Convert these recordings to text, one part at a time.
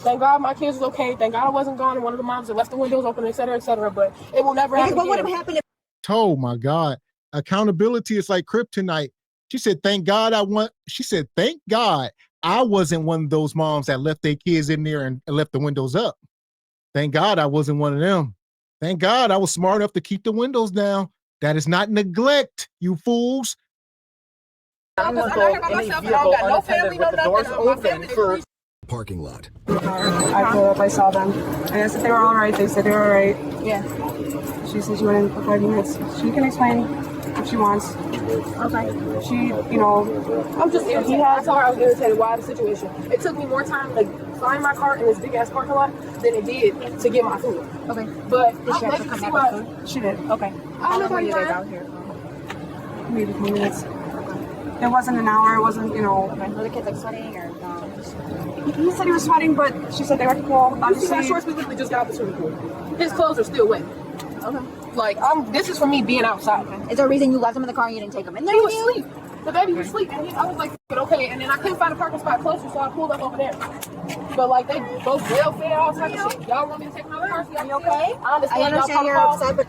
Thank God my kids was okay. Thank God I wasn't gone and one of the moms had left the windows open, et cetera, but it will never happen. What would have happened if... Oh my God. Accountability is like kryptonite. She said, thank God thank God I wasn't one of those moms that left their kids in there and left the windows up. Thank God I wasn't one of them. Thank God I was smart enough to keep the windows down. That is not neglect, you fools. I'm going to go in a vehicle unattended with the doors open for... Parking lot. I pulled up, I saw them. I asked if they were all right. They said they were all right. Yeah. She said she went in for 5 minutes. She can explain if she wants. Okay. She, you know, I'm just irritated. I told her I was irritated by the situation. It took me more time to find my car in this big ass parking lot than it did to get my food. Okay. But did she have to come back with food? She did. Okay. How long were you guys out here? Maybe 10 minutes. It wasn't an hour. It wasn't, you know. Okay. Were the kids like sweating or no? He said he was sweating, but she said they were cool. You see my shorts? We literally just got out the swimming pool. His clothes are still wet. Okay. Like, this is for me being outside. Okay. Is there a reason you left him in the car and you didn't take him in there? He was asleep. The baby was asleep, and I was like, okay. And then I couldn't find a parking spot closer, so I pulled up over there. But like, they both well fed, all type of shit. Y'all want me to take my car? Are you okay? I understand you're upset, but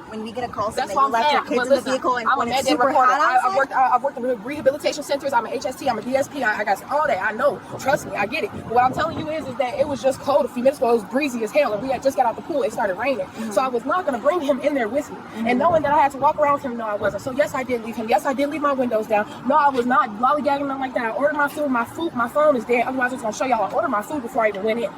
when we get a call saying that you left your kids in the vehicle and when it's super hot outside. I've worked in rehabilitation centers. I'm an HST. I'm a DSP. I got all that. I know. Trust me. I get it. But what I'm telling you is that it was just cold a few minutes ago. It was breezy as hell, and we had just got out the pool. It started raining, so I was not going to bring him in there with me. And knowing that I had to walk around with him, no, I wasn't. So yes, I did leave him. Yes, I did leave my windows down. No, I was not lollygagging them like that. I ordered my food. My phone is dead. Otherwise, I was going to show y'all I ordered my food before I even went in.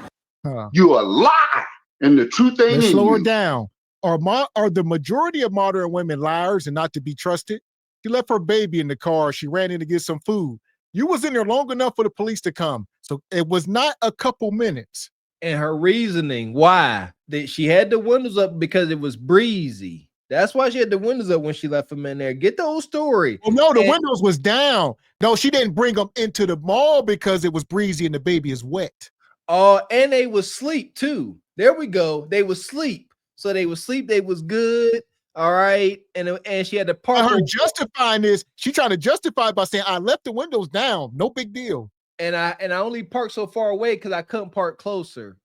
You a lie, and the truth ain't in you. Slow her down. Are the majority of modern women liars and not to be trusted? She left her baby in the car. She ran in to get some food. You was in there long enough for the police to come. So it was not a couple minutes. And her reasoning why that she had the windows up because it was breezy. That's why she had the windows up when she left him in there. Get the whole story. Well, no, the windows was down. No, she didn't bring them into the mall because it was breezy and the baby is wet. And they was asleep too. There we go. They was asleep. So they was asleep. They was good. All right. And she had to park. Her justifying this, she trying to justify it by saying, I left the windows down. No big deal. And I only parked so far away because I couldn't park closer.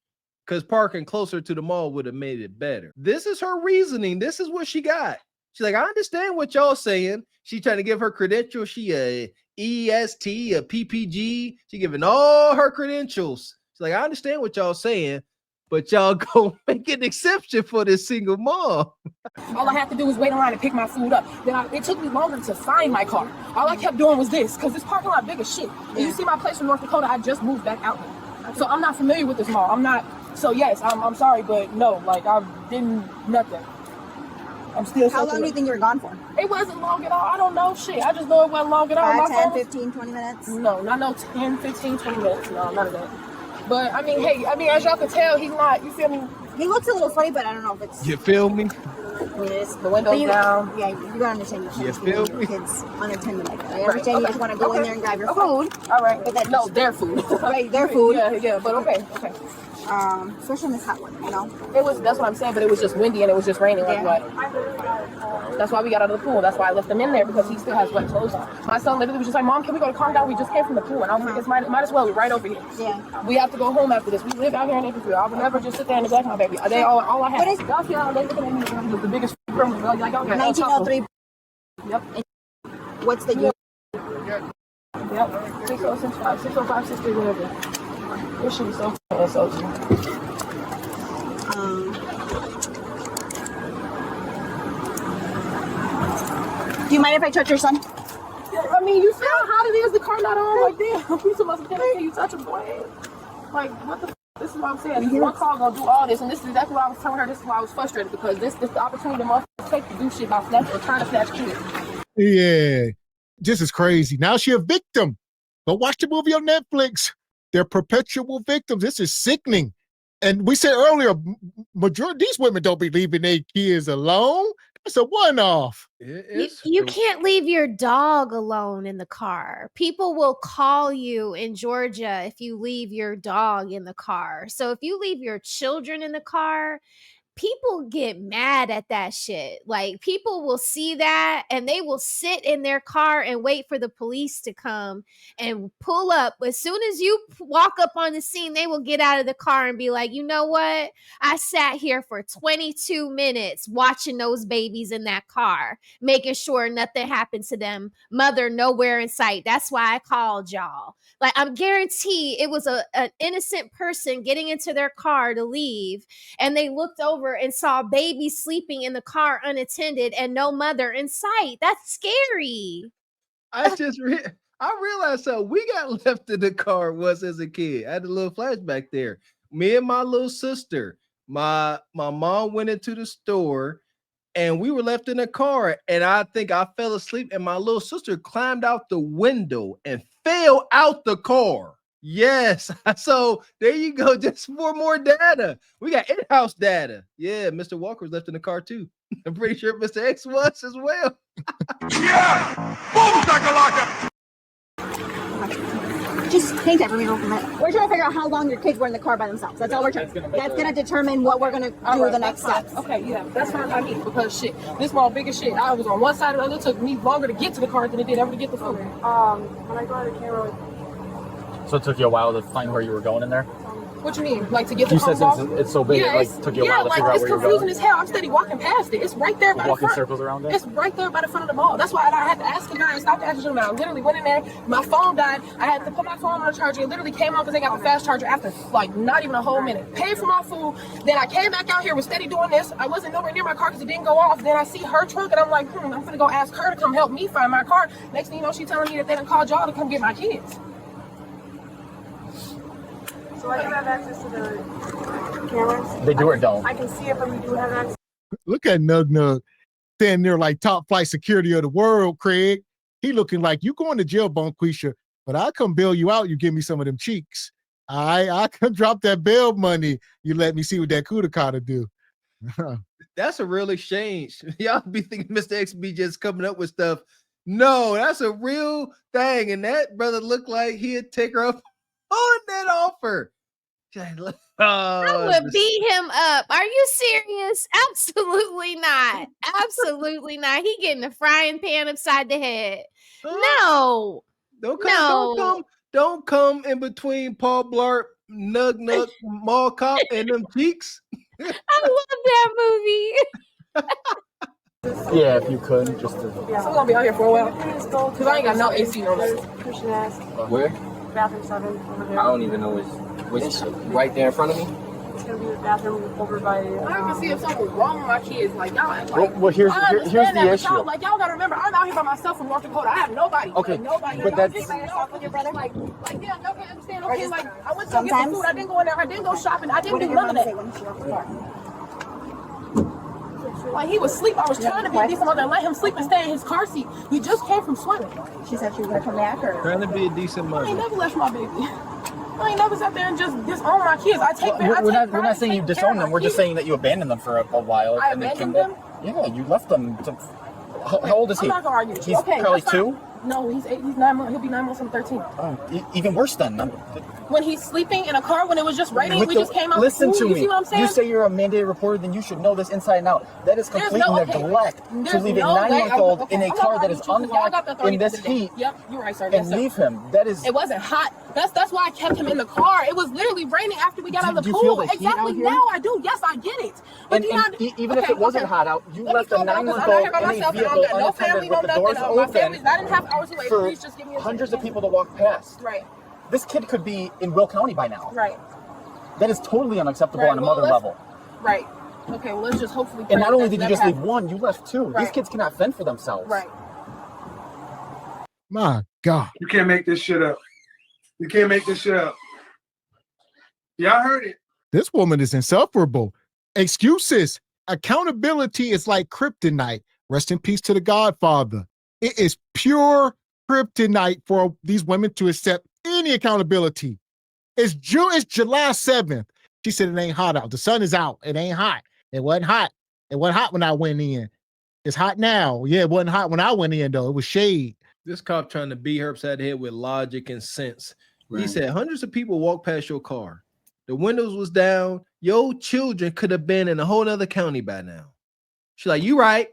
Because parking closer to the mall would have made it better. This is her reasoning. This is what she got. She's like, I understand what y'all saying. She trying to give her credentials. She a EST, a PPG. She giving all her credentials. She's like, I understand what y'all saying, but y'all go make an exception for this single mom. All I had to do was wait around and pick my food up. Then it took me longer to find my car. All I kept doing was this, because this parking lot big as shit. And you see my place from North Dakota, I just moved back out there. So I'm not familiar with this mall. I'm not. So yes, I'm sorry, but no, like I didn't nothing. I'm still. How long do you think you were gone for? It wasn't long at all. I don't know shit. I just know it wasn't long at all. 5, 10, 15, 20 minutes? No, not no 10, 15, 20 minutes. No, none of that. But I mean, hey, as y'all can tell, he's not, you feel me? He looks a little funny, but I don't know if it's... You feel me? Yes, the window's down. Yeah, you gotta understand you can't feel leave your kids unattended like that. I understand you just want to go in there and grab your food. All right. But that their food. Right, their food. Yeah, but okay. Especially in this hot one, you know? That's what I'm saying, but it was just windy and it was just raining like what? That's why we got out of the pool. That's why I left him in there, because he still has wet clothes on. My son literally was just like, Mom, can we go to calm down? We just came from the pool. And I was like, it's might as well, we're right over here. Yeah. We have to go home after this. We live out here in April. I would never just sit there and neglect my baby. They all I have. Y'all see how they looking at me with the biggest criminal. Like, y'all got 1903. Yep. What's the year? Yep. 605, 603, whatever. This shit is so Do you mind if I touch your son? I mean, you see how hot it is? The car not on. Like, damn, you supposed to can you touch him, boy? Like, what the f? This is what I'm saying. This one car gonna do all this, and this is exactly what I was telling her. This is why I was frustrated, because this the opportunity the motherfuckers take to do shit by snatching or trying to snatch kids. Yeah, this is crazy. Now she a victim. But watch the movie on Netflix. They're perpetual victims. This is sickening. And we said earlier, majority these women don't be leaving their kids alone. It's a one-off. You can't leave your dog alone in the car. People will call you in Georgia if you leave your dog in the car. So if you leave your children in the car, people get mad at that shit. Like, people will see that and they will sit in their car and wait for the police to come and pull up. As soon as you walk up on the scene, they will get out of the car and be like, you know what? I sat here for 22 minutes watching those babies in that car, making sure nothing happened to them. Mother nowhere in sight. That's why I called y'all. Like, I'm guaranteed it was an innocent person getting into their car to leave, and they looked over and saw babies sleeping in the car unattended and no mother in sight. That's scary. I realized so we got left in the car once as a kid. I had a little flashback there. Me and my little sister, my mom went into the store and we were left in the car, and I think I fell asleep and my little sister climbed out the window and fell out the car. Yes. So there you go. Just for more data. We got in-house data. Yeah, Mr. Walker was left in the car too. I'm pretty sure Mr. X was as well. Yeah! Boom, shakalaka! Just hang tight for me real quick. We're trying to figure out how long your kids were in the car by themselves. That's all we're trying. That's gonna determine what we're gonna do the next steps. Okay, yeah, that's fine by me, because shit, this my biggest shit. I was on one side of the other. It took me longer to get to the car than it did ever to get the food. When I got the camera. So it took you a while to find where you were going in there? What you mean? Like to get the You said car since it's so big, yeah, it took you a while to figure out it's where you were confusing going? as hell. I'm steady walking past it. It's right there by the Walking front. circles around it? It's right there by the front of the mall. That's why I had to ask the guy and stop the action. I literally went in there. My phone died. I had to put my phone on the charger. It literally came on because they got the fast charger after like not even a whole minute. Paid for my food. Then I came back out here, was steady doing this. I wasn't nowhere near my car because it didn't go off. Then I see her trunk and I'm like, I'm gonna go ask her to come help me find my car. Next thing you know, she telling me that they done called y'all to come get my kids. So I do have access to the cameras. They do or don't? I can see it, but we do have access. Look at Nug Nug standing there like top flight security of the world, Craig. He looking like you going to jail, Bonquisha, but I come bail you out. You give me some of them cheeks. I come drop that bail money. You let me see what that Kudakata do. That's a real exchange. Y'all be thinking Mr. X be just coming up with stuff. No, that's a real thing. And that brother looked like he'd take her up on that offer. I would beat him up. Are you serious? Absolutely not. Absolutely not. He getting a frying pan upside the head. No. Don't come in between Paul Blart, Nug Nug, Mall Cop, and them cheeks. I love that movie. Yeah, if you could, just to... Yeah, so I'm gonna be out here for a while. Because I ain't got no AC no more. Christian ass. Where? Bathroom 7 over there. I don't even know which right there in front of me. It's gonna be the bathroom over by. I can see if something's wrong with my kids. Like y'all, like, well, here's the issue. Y'all, like y'all gotta remember, I'm out here by myself from North Dakota. I have nobody. Okay, like, nobody. but that's just by yourself with your brother. Like yeah, y'all can understand. Okay, like I went to get some food. I didn't go in there. I didn't go shopping. I didn't do none of that. Like he was asleep. I was trying to be a decent mother and let him sleep and stay in his car seat. We just came from swimming. She said she was gonna come back. Or Trying to be a decent mother. I ain't never left my baby. I ain't never sat there and just disown my kids. We're not saying you disown them. We're just saying that you abandoned them for a while. I abandoned them? Yeah, you left them. How old is he? I'm not gonna argue. He's okay, probably 2? No, he's 8. He's 9 months. He'll be 9 months on the 13th. Oh, even worse then. When he's sleeping in a car when it was just raining, we just came out. Listen to me. You see what I'm saying? You say you're a mandated reporter, then you should know this inside and out. That is complete neglect to leave a 9-month-old in a car that is unhot in this heat. Yep, you're right, sir. And leave him. That is. It wasn't hot. That's why I kept him in the car. It was literally raining after we got out of the pool. Exactly. Now I do. Yes, I get it. But even if it wasn't hot out, you left a 9-month-old in a vehicle unattended with the doors open. I didn't have hours away. Please just give me hundreds of people to walk past. Right. This kid could be in Will County by now. Right. That is totally unacceptable on a mother level. Right. Okay, well, let's just hopefully... And not only did you just leave one, you left 2. Right. These kids cannot fend for themselves. Right. My God. You can't make this shit up. You can't make this shit up. Y'all heard it. This woman is insufferable. Excuses. Accountability is like kryptonite. Rest in peace to the Godfather. It is pure kryptonite for these women to accept any accountability. It's July 7th. She said it ain't hot out. The sun is out. It ain't hot. It wasn't hot. It wasn't hot when I went in. It's hot now. Yeah, it wasn't hot when I went in, though. It was shade. This cop trying to beat her upside the head with logic and sense. Right. He said hundreds of people walk past your car. The windows was down. Your children could have been in a whole other county by now. She's like, you right,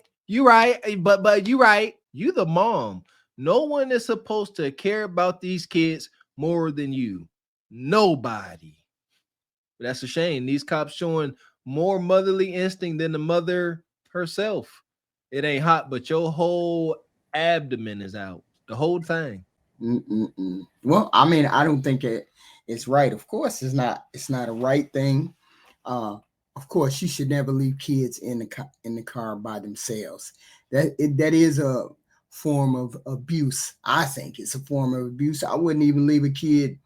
but you right. You the mom. No one is supposed to care about these kids more than you. Nobody. But that's a shame. These cops showing more motherly instinct than the mother herself. It ain't hot, but your whole abdomen is out. The whole thing. Well, I mean, I don't think it's right. Of course, it's not a right thing. Of course, you should never leave kids in the car by themselves. That is a form of abuse. I think it's a form of abuse. I wouldn't even leave a kid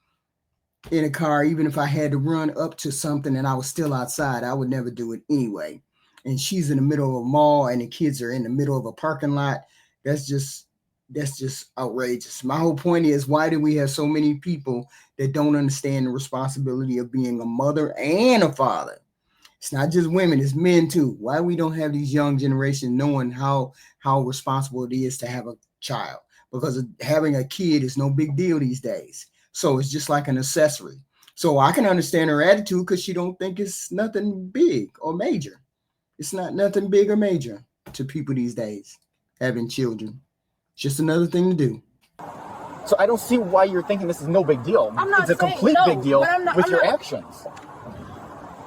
in a car, even if I had to run up to something and I was still outside. I would never do it anyway. And she's in the middle of a mall and the kids are in the middle of a parking lot. That's just outrageous. My whole point is, why do we have so many people that don't understand the responsibility of being a mother and a father? It's not just women, it's men too. Why we don't have these young generation knowing how responsible it is to have a child? Because having a kid is no big deal these days. So it's just like an accessory. So I can understand her attitude because she don't think it's nothing big or major. It's not nothing big or major to people these days, having children. Just another thing to do. So I don't see why you're thinking this is no big deal. It's a complete big deal with your actions.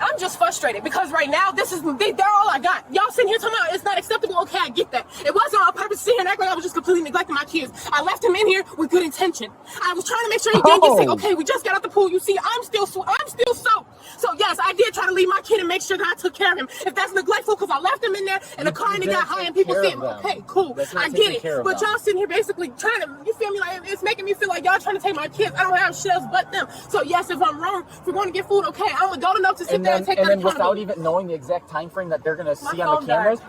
I'm just frustrated because right now they're all I got. Y'all sitting here talking about it's not acceptable. Okay, I get that. It wasn't on purpose to sit here and act like I was just completely neglecting my kids. I left him in here with good intention. I was trying to make sure he didn't get sick. Okay, we just got out the pool. You see, I'm still soaked. So yes, I did try to leave my kid and make sure that I took care of him. If that's neglectful, because I left him in there in the car and it got high and people sitting. Okay, cool. I get it. But y'all sitting here basically trying to, you feel me? Like it's making me feel like y'all trying to take my kids. I don't have shells but them. So yes, if I'm wrong, if we're going to get food, okay, I'm adult enough to sit there and take that accountability. Without even knowing the exact time frame that they're going to see on the cameras,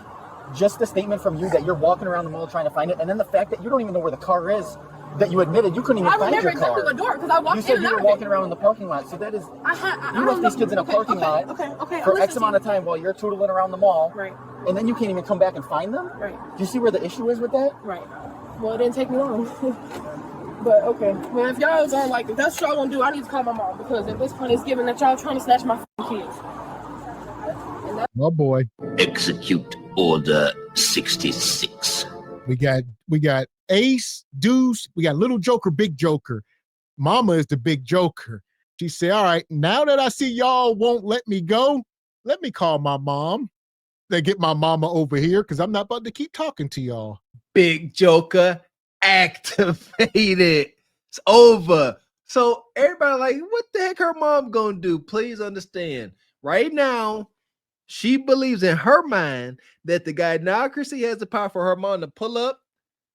just the statement from you that you're walking around the mall trying to find it, and then the fact that you don't even know where the car is, that you admitted you couldn't even find your car. The door because I walked you said you were walking around in the parking lot, so that is you left these kids in a parking lot for X amount of time while you're tootling around the mall, right? And then you can't even come back and find them, right? Do you see where the issue is with that? Right. Well, it didn't take me long. But okay, well, if y'all don't like it, that's what y'all gonna do. I need to call my mom because at this point it's given that y'all trying to snatch my kids. Oh boy. Execute Order 66. We got Ace, Deuce, we got Little Joker, Big Joker. Mama is the big joker. She said, all right, now that I see y'all won't let me go, let me call my mom. They get my mama over here because I'm not about to keep talking to y'all. Big Joker activated. It's over. So everybody like, what the heck her mom gonna do? Please understand. Right now, she believes in her mind that the gynocracy has the power for her mom to pull up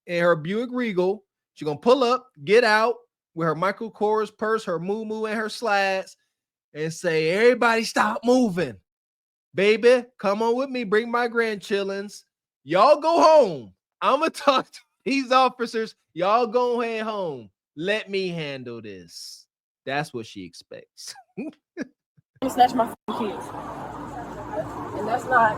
in her Buick Regal. She's going to pull up, get out with her Michael Kors purse, her moo-moo, and her slides and say, everybody stop moving. Baby, come on with me. Bring my grandchildrens. Y'all go home. I'm going to talk to these officers. Y'all go ahead home. Let me handle this. That's what she expects. Snatch my kids. And that's not,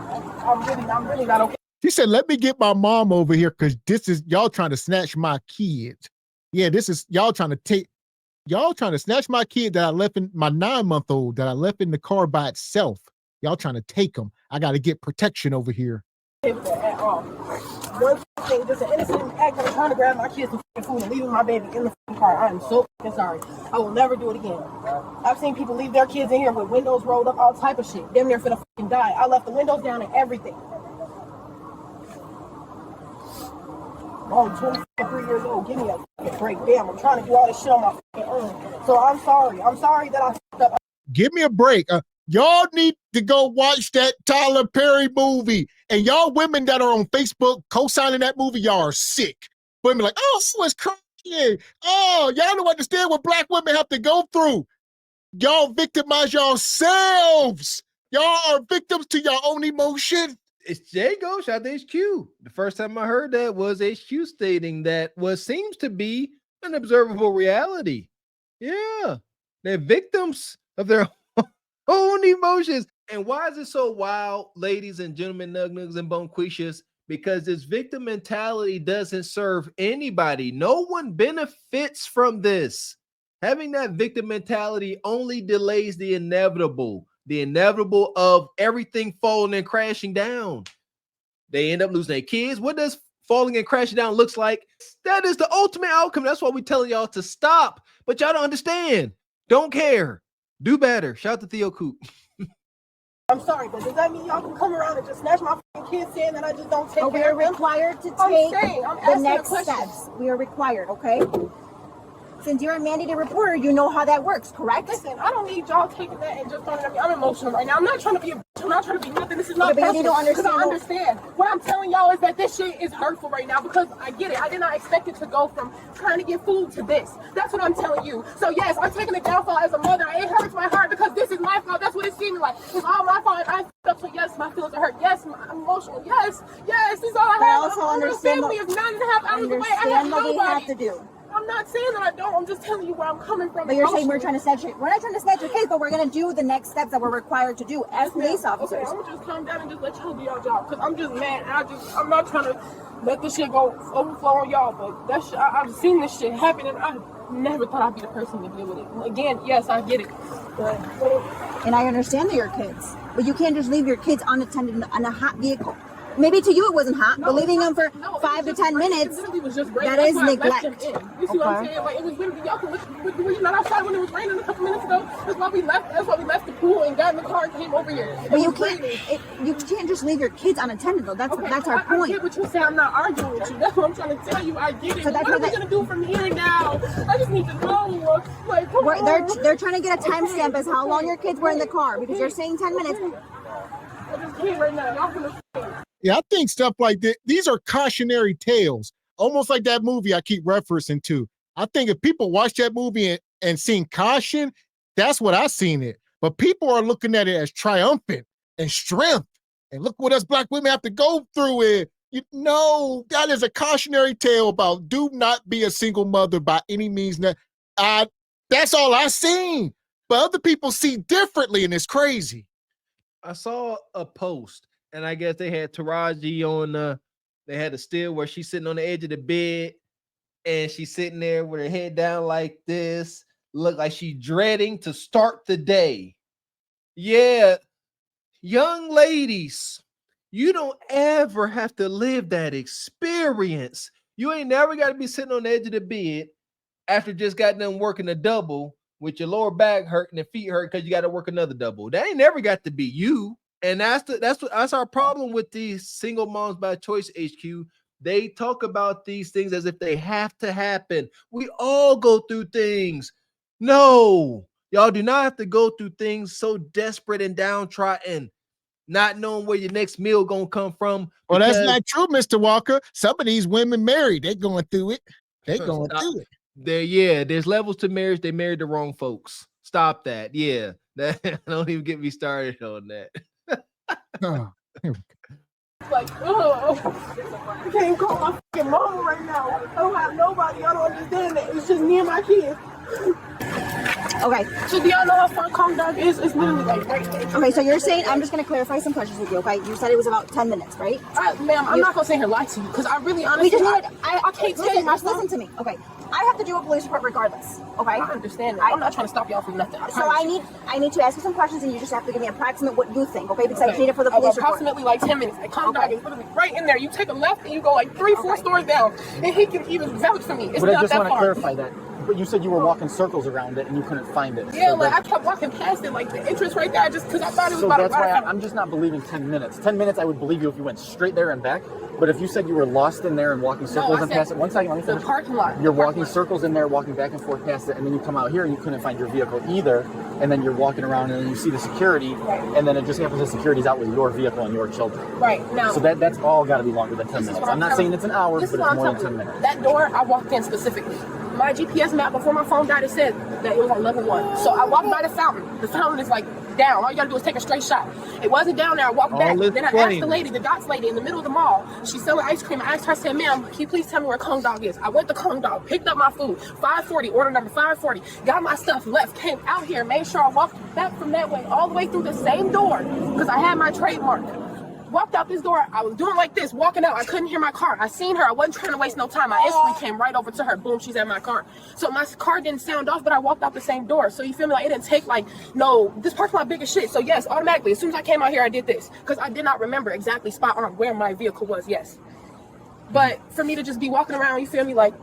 I'm really not okay. She said, let me get my mom over here because this is y'all trying to snatch my kids. Yeah, this is y'all trying to snatch my kid that I left in my 9-month-old that I left in the car by itself. Y'all trying to take them. I got to get protection over here. At all. One thing, just an innocent act of trying to grab my kids some food and leaving my baby in the car. I am so sorry. I will never do it again. I've seen people leave their kids in here with windows rolled up, all type of shit. Damn near finna die. I left the windows down and everything. I'm 23 years old. Give me a break. Damn, I'm trying to do all this shit on my own. So I'm sorry. I'm sorry that I fucked up. Give me a break. Y'all need to go watch that Tyler Perry movie. And y'all women that are on Facebook co-signing that movie, y'all are sick. Women like, oh, it's crazy. Oh, y'all don't understand what black women have to go through. Y'all victimize yourselves. Y'all are victims to your own emotion. It's Jago, shout out to HQ. The first time I heard that was HQ stating that what seems to be an observable reality. Yeah, they're victims of their own emotions. And why is it so wild, ladies and gentlemen, nug-nugs and bonquishas? Because this victim mentality doesn't serve anybody. No one benefits from this. Having that victim mentality only delays the inevitable of everything falling and crashing down. They end up losing their kids. What does falling and crashing down looks like? That is the ultimate outcome. That's why we're telling y'all to stop, but y'all don't understand. Don't care. Do better. Shout out to Theo Coop. I'm sorry, but does that mean y'all can come around and just snatch my kids saying that I just don't take we care are of them? required to take the next steps. We are required, okay? Since you're a mandated reporter, you know how that works, correct? Listen, I don't need y'all taking that and just throwing it at me. I'm emotional right now. I'm not trying to be a bitch. I'm not trying to be nothing. This is not personal. Because I understand. What I'm telling y'all is that this shit is hurtful right now because I get it. I did not expect it to go from trying to get food to this. That's what I'm telling you. So yes, I'm taking the downfall as a mother. It hurts my heart because this is my fault. That's what it's seeming like. It's all my fault and I fucked up. So yes, my feelings are hurt. Yes, I'm emotional. Yes, this is all I have. Also I'm a family of 9.5 hours away. I have nobody. We have to do. I'm not saying that I don't. I'm just telling you where I'm coming from. But you're saying we're trying to snatch it. We're not trying to snatch your case, but we're going to do the next steps that we're required to do as police officers. Okay, I'm going to just calm down and just let y'all do your job. Because I'm just mad. I'm not trying to let this shit go overflow on y'all. But that shit, I've seen this shit happen and I never thought I'd be the person to deal with it. Again, yes, I get it. And I understand that you're kids. But you can't just leave your kids unattended in a hot vehicle. Maybe to you it wasn't hot, but leaving them for 5 to 10 minutes, that is neglect. You see what I'm saying? Like, it was literally, y'all were you not outside when it was raining a couple minutes ago? That's why we left the pool and got in the car and came over here. But you can't just leave your kids unattended though. That's our point. I get what you're saying. I'm not arguing with you. That's what I'm trying to tell you. I get it. So what are we going to do from here now? I just need to know. Like, they're trying to get a timestamp as how long your kids were in the car because you're saying 10 minutes. I just can't right now. Y'all gonna Yeah, I think stuff like that, these are cautionary tales, almost like that movie I keep referencing to. I think if people watch that movie and seen caution, that's what I seen it. But people are looking at it as triumphant and strength. And look what us Black women have to go through it. No, that is a cautionary tale about do not be a single mother by any means. That's all I seen. But other people see differently, and it's crazy. I saw a post. And I guess they had Taraji on they had a still where she's sitting on the edge of the bed and she's sitting there with her head down like this, look like she's dreading to start the day. Yeah, young ladies, you don't ever have to live that experience. You ain't never got to be sitting on the edge of the bed after just got done working a double with your lower back hurting and feet hurt because you got to work another double. That ain't never got to be you. And that's our problem with these single moms by choice, HQ. They talk about these things as if they have to happen. We all go through things. No, y'all do not have to go through things so desperate and downtrodden, not knowing where your next meal gonna come from. Well, that's not true, Mr. Walker. Some of these women married. They're going through it. They're going through it. There's levels to marriage. They married the wrong folks. Stop that. Yeah, don't even get me started on that. Like, I can't call my fucking mama right now. I don't have nobody. I don't understand it. It's just me and my kids. Okay. So do y'all know how far Kong Dog is? It's literally like right there. Okay, so you're saying, I'm just going to clarify some questions with you, okay? You said it was about 10 minutes, right? Ma'am, I'm not going to sit here and lie to you because I really honestly, I can't tell you myself. Listen to me, okay? I have to do a police report regardless, okay? I understand that. I'm not trying to stop y'all from nothing. So I need to ask you some questions and you just have to give me approximate what you think, okay? Because I need it for the police report. Approximately like 10 minutes. Like Kong Dog is literally right in there. You take a left and you go like 3-4 stores down and he can even vouch for me. It's but not I just that want to far. clarify that. But you said you were walking circles around it and you couldn't find it. Yeah, so like I kept walking past it, like the entrance right there, just because I thought it was about that's why I'm just not believing 10 minutes. 10 minutes, I would believe you if you went straight there and back. But if you said you were lost in there and walking circles and past it, one second, let me finish. The parking lot. You're walking circles in there, walking back and forth past it, and then you come out here and you couldn't find your vehicle either. And then you're walking around and then you see the security, and then it just happens that security's out with your vehicle and your children. Right now. So that's all got to be longer than 10 minutes. I'm not saying it's an hour, but it's more than 10 minutes. That door, I walked in specifically. My GPS map before my phone died, it said that it was on level 1. So I walked by the fountain. The fountain is like down. All you gotta do is take a straight shot. It wasn't down there. I walked back. Then I asked the lady, the dots lady in the middle of the mall. She's selling ice cream. I asked her, I said, ma'am, can you please tell me where Kong Dog is? I went to Kong Dog, picked up my food, 540, order number 540, got my stuff, left, came out here, made sure I walked back from that way, all the way through the same door, because I had my trademark. walked out this door. I was doing like this, walking out. I couldn't hear my car. I seen her. I wasn't trying to waste no time. I instantly came right over to her. Boom, she's at my car. So my car didn't sound off, but I walked out the same door. So you feel me? Like, it didn't take like, no, this park's my biggest shit. So yes, automatically, as soon as I came out here, I did this. Because I did not remember exactly spot on where my vehicle was, yes. But for me to just be walking around, you feel me? Like.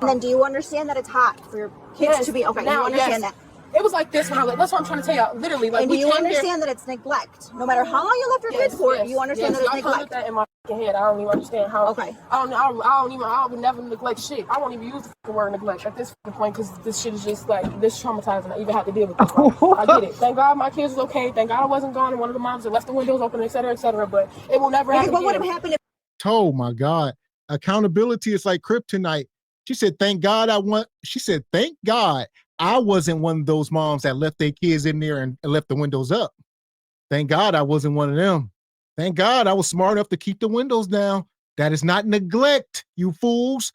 And then do you understand that it's hot for your kids to be, okay, now, you understand that? It was like this when that's what I'm trying to tell you. Literally, like, and do you understand that it's neglect? No matter how long you left your kids for, you understand that it's neglect. That in my head. I don't even understand how. Okay. I would never neglect shit. I won't even use the word neglect at this point because this shit is just like this traumatizing. I even have to deal with this. I get it. Thank God my kids was okay. Thank God I wasn't gone and one of the moms that left the windows open, et cetera, et cetera. But it will never happen. What would have happened if? Oh my God. Accountability is like kryptonite. She said, thank God she said, thank God I wasn't one of those moms that left their kids in there and left the windows up. Thank God I wasn't one of them. Thank God I was smart enough to keep the windows down. That is not neglect, you fools.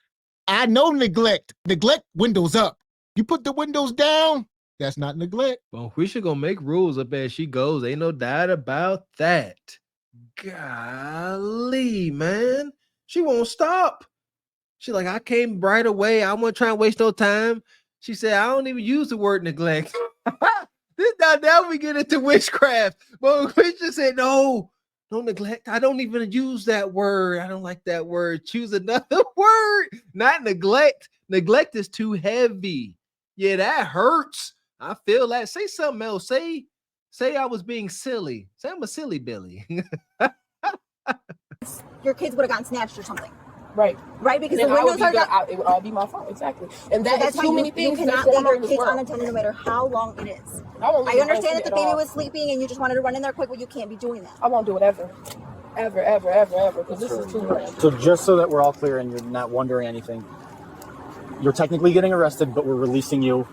I know neglect. Neglect, windows up. You put the windows down, that's not neglect. Well, we should go make rules up as she goes. Ain't no doubt about that. Golly, man. She won't stop. She's like, I came right away. I wasn't trying to waste no time. She said, I don't even use the word neglect. Now we get into witchcraft. But we just said, no neglect. I don't even use that word. I don't like that word. Choose another word. Not neglect. Neglect is too heavy. Yeah, that hurts. I feel that. Say something else. Say I was being silly. Say I'm a silly Billy. Your kids would have gotten snatched or something. Right. Because the windows are it would all be my fault. Exactly. And that's too many things. You cannot leave your kids unattended no matter how long it is. I understand that the baby was sleeping and you just wanted to run in there quick, but you can't be doing that. I won't do it ever. Ever. Because this is too much. So just so that we're all clear and you're not wondering anything, you're technically getting arrested, but we're releasing you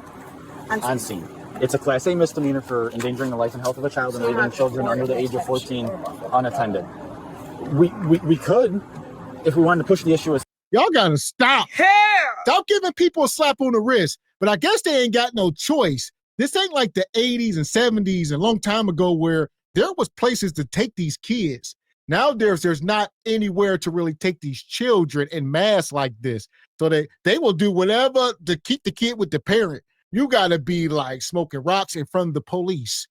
on scene. It's a Class A misdemeanor for endangering the life and health of a child and leaving children under the age of 14 unattended. We could, if we wanted to push the issue as y'all gotta stop. Stop giving people a slap on the wrist. But I guess they ain't got no choice. This ain't like the 80s and 70s, a long time ago, where there was places to take these kids. Now there's not anywhere to really take these children in mass like this. So they will do whatever to keep the kid with the parent. You gotta be like smoking rocks in front of the police.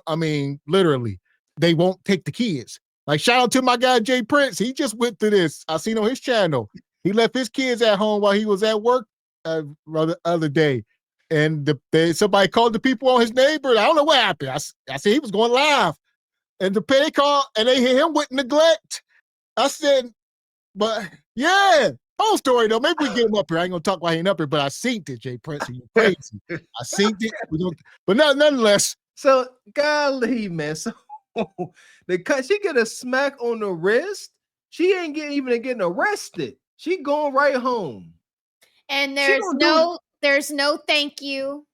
I mean, literally, they won't take the kids. Like, shout out to my guy, Jay Prince. He just went through this. I seen on his channel. He left his kids at home while he was at work the other day. And somebody called the people on his neighbor. I don't know what happened. I said he was going live. And they called, and they hit him with neglect. I said, but yeah, whole story though. Maybe we get him up here. I ain't gonna talk while he ain't up here, but I seen it, Jay Prince. You crazy. I seen it. But nonetheless. So, golly, man. So she get a smack on the wrist. She ain't even getting arrested. She going right home. And there's no thank you.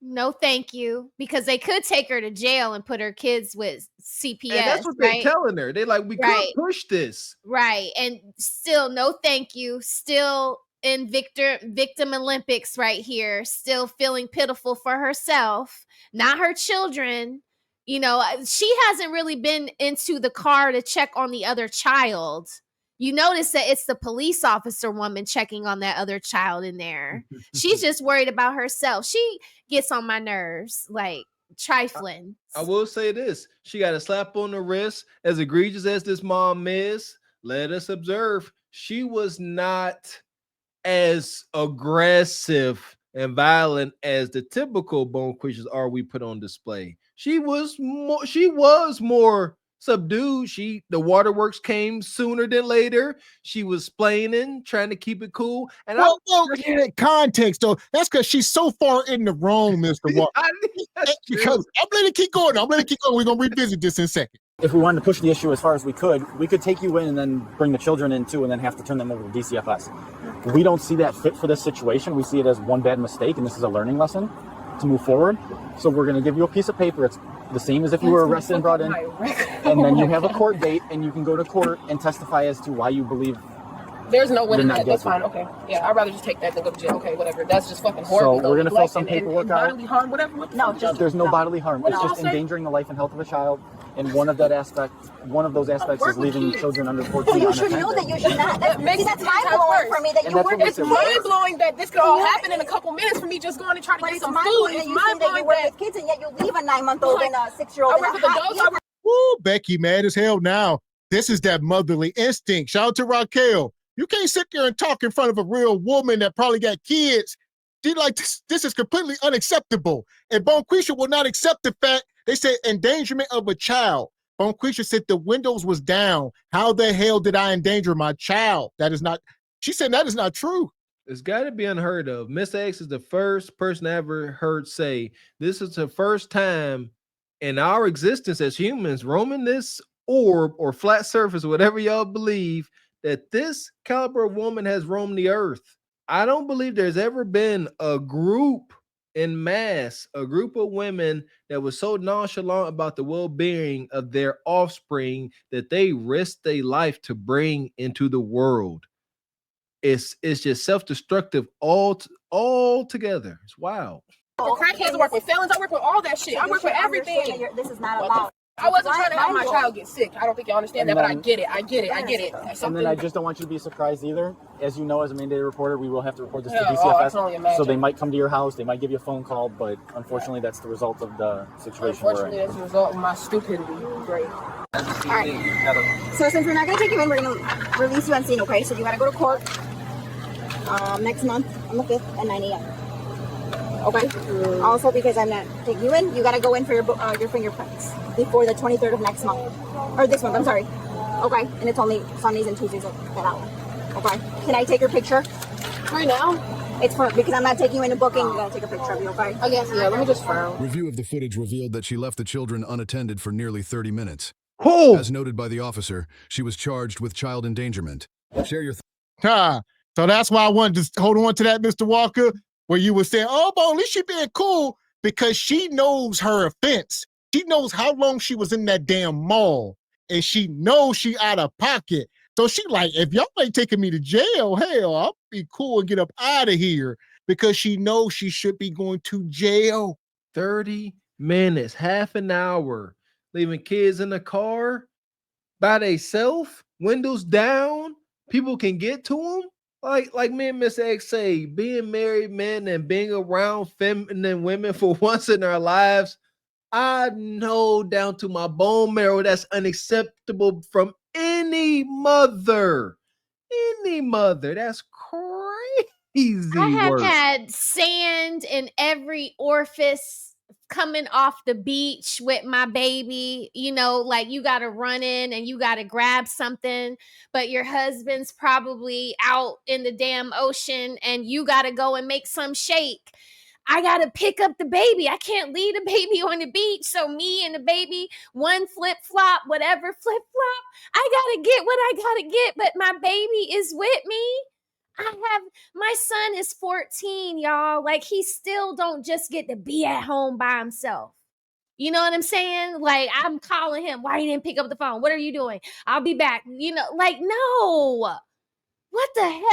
No, thank you. Because they could take her to jail and put her kids with CPS. And that's what they're telling her. They're like, we can't push this. Right. And still, no thank you. Still in victim Olympics right here. Still feeling pitiful for herself, not her children. You know, she hasn't really been into the car to check on the other child. You notice that it's the police officer woman checking on that other child in there. She's just worried about herself. She gets on my nerves, like trifling. I will say this. She got a slap on the wrist. As egregious as this mom is, let us observe, she was not as aggressive and violent as the typical bone quishers are we put on display. She was more subdued. The waterworks came sooner than later. She was explaining, trying to keep it cool. And context though, that's because she's so far in the wrong, Mr. Walker. Because I'm letting it keep going. We're gonna revisit this in a second. If we wanted to push the issue as far as we could take you in and then bring the children in too, and then have to turn them over to DCFS. We don't see that fit for this situation. We see it as one bad mistake, and this is a learning lesson to move forward. So we're going to give you a piece of paper. It's the same as if you were arrested and brought in, and then you have a court date, and you can go to court and testify as to why you believe. There's no winning that. That's fine. Okay. Yeah, I'd rather just take that than go to jail. Okay, whatever. That's just fucking horrible. So we're going to fill some paperwork out. Bodily harm, whatever. No, there's no bodily harm. It's just endangering the life and health of a child And one of those aspects is leaving children under 14 Well, you should know that you should not. That's mind-blowing for me that you work with It's mind-blowing that this could all happen in a couple minutes for me just going to try to get some food. It's mind-blowing that you work with kids and yet you leave a 9-month-old and a 6-year-old. I work with adults. Woo, Becky mad as hell now. This is that motherly instinct. Shout out to Raquel. You can't sit there and talk in front of a real woman that probably got kids. She like, this is completely unacceptable. And Bonquisha will not accept the fact, they said endangerment of a child. Bonquisha said the windows was down. How the hell did I endanger my child? That is not, she said that is not true. It's got to be unheard of. Miss X is the first person I ever heard say, this is the first time in our existence as humans roaming this orb or flat surface, whatever y'all believe, that this caliber of woman has roamed the earth. I don't believe there's ever been a group in mass, a group of women that was so nonchalant about the well-being of their offspring that they risked their life to bring into the world. It's just self-destructive all together. It's wild. Crackheads, I work with felons, I work with all that shit. I work with everything. This is not allowed. I wasn't trying to have my child get sick. I don't think you understand that, but I get it. And then I just don't want you to be surprised either. As you know, as a mandated reporter, we will have to report this to I can DCFS. only imagine. So they might come to your house, they might give you a phone call, but unfortunately, that's the result of the situation we're Unfortunately, in. that's the result of my stupidity. Great. All right. So since we're not going to take you in, we're going to release you on scene, okay? So you got to go to court next month on the 5th at 9 a.m. Okay. Also, because I'm not taking you in, you got to go in for your fingerprints before the 23rd of next month, or this month. I'm sorry. Okay. And it's only Sundays and Tuesdays at that hour. Okay. Can I take your picture right now? It's for because I'm not taking you into booking. You got to take a picture of you. Okay. I guess. Yeah. Let me just frown. Review of the footage revealed that she left the children unattended for nearly 30 minutes. Oh. As noted by the officer, she was charged with child endangerment. Share your So that's why I wanted to hold on to that, Mr. Walker, where you were saying, oh, but at least she being cool because she knows her offense. She knows how long she was in that damn mall and she knows she out of pocket. So she like, if y'all ain't taking me to jail, hell, I'll be cool and get up out of here because she knows she should be going to jail. 30 minutes, half an hour, leaving kids in the car by themselves, windows down, people can get to them. Like me and Miss X say, being married men and being around feminine women for once in our lives, I know down to my bone marrow that's unacceptable from any mother. Any mother. That's crazy. I have had sand in every orifice coming off the beach with my baby, you know, like you got to run in and you got to grab something, but your husband's probably out in the damn ocean and you got to go and make some shake. I got to pick up the baby. I can't leave the baby on the beach. So me and the baby, one flip-flop, whatever flip-flop, I got to get what I got to get, but my baby is with me. My son is 14, y'all. Like, he still don't just get to be at home by himself. You know what I'm saying? Like, I'm calling him. Why you didn't pick up the phone? What are you doing? I'll be back. You know, like, no. What the hell?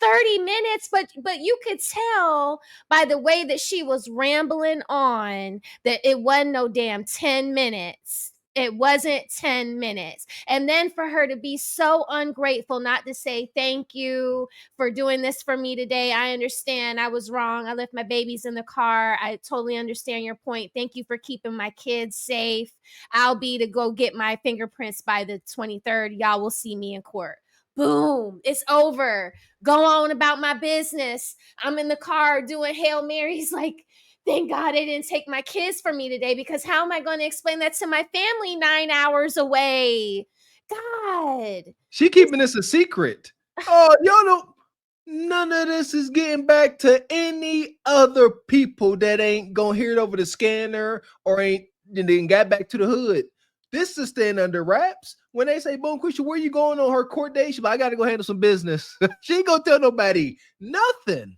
30 minutes, but you could tell by the way that she was rambling on that it wasn't no damn 10 minutes. It wasn't 10 minutes. And then for her to be so ungrateful, not to say thank you for doing this for me today. I understand I was wrong. I left my babies in the car. I totally understand your point. Thank you for keeping my kids safe. I'll be to go get my fingerprints by the 23rd. Y'all will see me in court. Boom, it's over. Go on about my business. I'm in the car doing Hail Marys like, thank God they didn't take my kids from me today, because how am I going to explain that to my family 9 hours away? God. She keeping this a secret. Oh, y'all don't. None of this is getting back to any other people that ain't going to hear it over the scanner or ain't then got back to the hood. This is staying under wraps. When they say, Boom Quisha, where you going on her court date? She's like, I got to go handle some business. She ain't going to tell nobody nothing.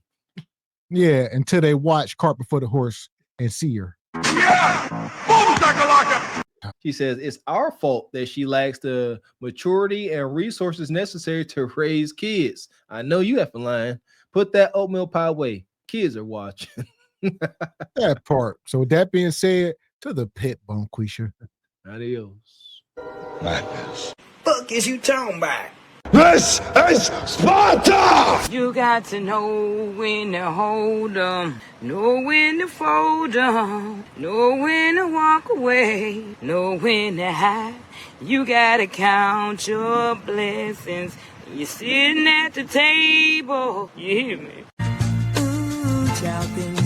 Yeah, until they watch Cart Before the Horse and see her. Yeah! Boom, she says, it's our fault that she lacks the maturity and resources necessary to raise kids. I know you effing lying. Put that oatmeal pie away. Kids are watching. That part. So with that being said, to the pit, Bonquisha. Adios. Madness. Fuck is you talking about? This is Sparta! You got to know when to hold 'em, know when to fold 'em, know when to walk away, know when to hide. You gotta count your blessings. You're sitting at the table. You hear me? Ooh, child, things